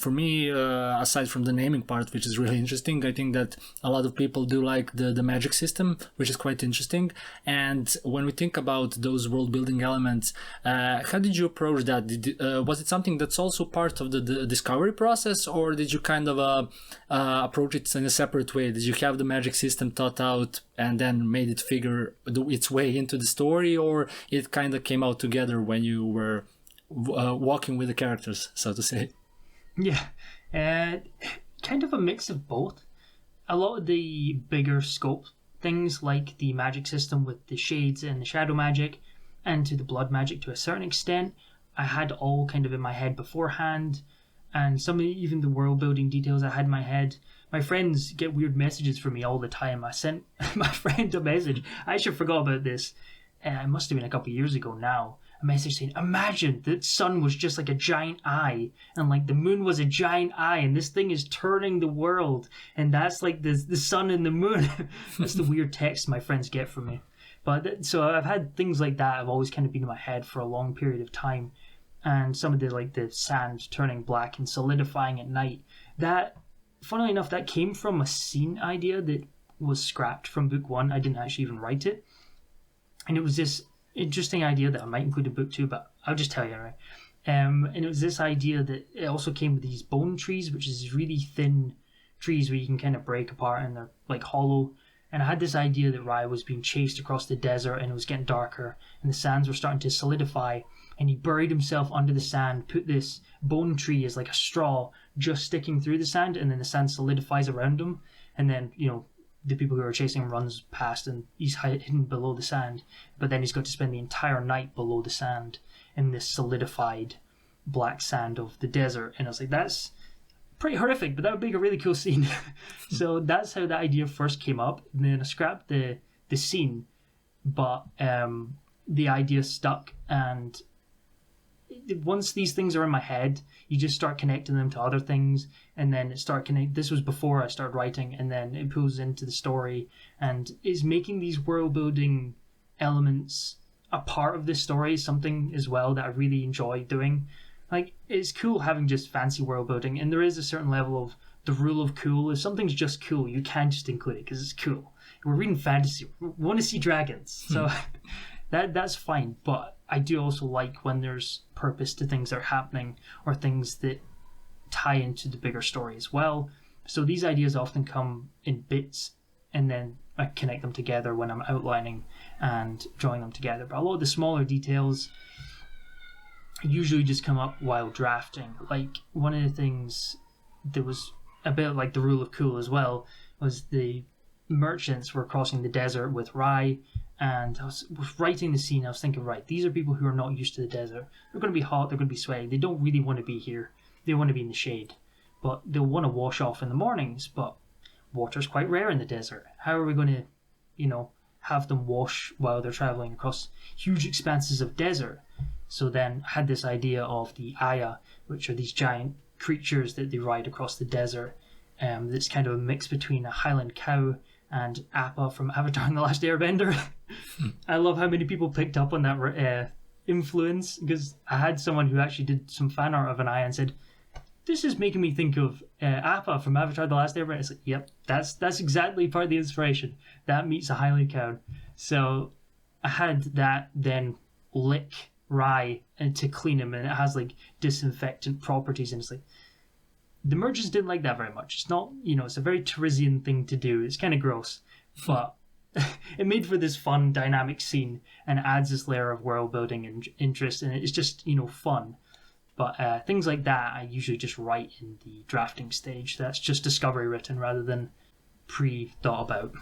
for me, aside from the naming part, which is really interesting, I think that a lot of people do like the magic system, which is quite interesting. And when we think about those world building elements, how did you approach that? Was it something that's also part of the discovery process, or did you kind of approach it in a separate way? Did you have the magic system thought out and then made it figure its way into the story, or it kind of came out together when you were walking with the characters, so to say? Yeah, kind of a mix of both. A lot of the bigger scope things, like the magic system with the shades and the shadow magic, and to the blood magic to a certain extent, I had all kind of in my head beforehand. And some of even the world building details I had in my head. My friends get weird messages from me all the time. I sent my friend a message. I actually forgot about this. It must have been a couple of years ago now. A message saying, imagine the sun was just like a giant eye, and like the moon was a giant eye, and this thing is turning the world, and that's like the sun and the moon. That's the weird text my friends get from me. But so I've had things like that. I've always kind of been in my head for a long period of time. And some of the sand turning black and solidifying at night. That, funnily enough, that came from a scene idea that was scrapped from book 1. I didn't actually even write it. And it was this interesting idea that I might include in book 2, but I'll just tell you, right? And it was this idea that it also came with these bone trees, which is these really thin trees where you can kind of break apart and they're like hollow. And I had this idea that Rai was being chased across the desert and it was getting darker and the sands were starting to solidify, and he buried himself under the sand, put this bone tree as like a straw just sticking through the sand, and then the sand solidifies around him, and then, you know, the people who are chasing him runs past and he's hidden below the sand, but then he's got to spend the entire night below the sand in this solidified black sand of the desert. And I was like, that's pretty horrific, but that would make a really cool scene. So that's how that idea first came up. And then I scrapped the scene, but the idea stuck. And once these things are in my head, you just start connecting them to other things, and then this was before I started writing, and then it pulls into the story and is making these world building elements a part of this story, something as well that I really enjoy doing. Like, it's cool having just fancy world building, and there is a certain level of the rule of cool. If something's just cool, you can't just include it because it's cool. We're reading fantasy. We want to see dragons. So that's fine. But I do also like when there's purpose to things that are happening, or things that tie into the bigger story as well. So these ideas often come in bits, and then I connect them together when I'm outlining and drawing them together. But a lot of the smaller details usually just come up while drafting. Like, one of the things that was a bit like the rule of cool as well was the merchants were crossing the desert with Rai, and I was writing the scene. I was thinking, right, these are people who are not used to the desert. They're going to be hot, they're going to be sweaty, they don't really want to be here. They want to be in the shade, but they'll want to wash off in the mornings, but water's quite rare in the desert. How are we going to, have them wash while they're traveling across huge expanses of desert? So then I had this idea of the Aya, which are these giant creatures that they ride across the desert. That's kind of a mix between a Highland cow and Appa from Avatar and the Last Airbender. I love how many people picked up on that influence, because I had someone who actually did some fan art of an Aya and said, this is making me think of Appa from Avatar the Last Airbender. It's like, yep, that's exactly part of the inspiration. That meets a Highland cow. So I had that then lick Rai and to clean him, and it has like disinfectant properties, and it's like, the merchants didn't like that very much. It's not, it's a very Terizian thing to do. It's kind of gross, but it made for this fun dynamic scene and adds this layer of world building and interest, and it's just, fun. But things like that I usually just write in the drafting stage. That's just discovery written rather than pre-thought about.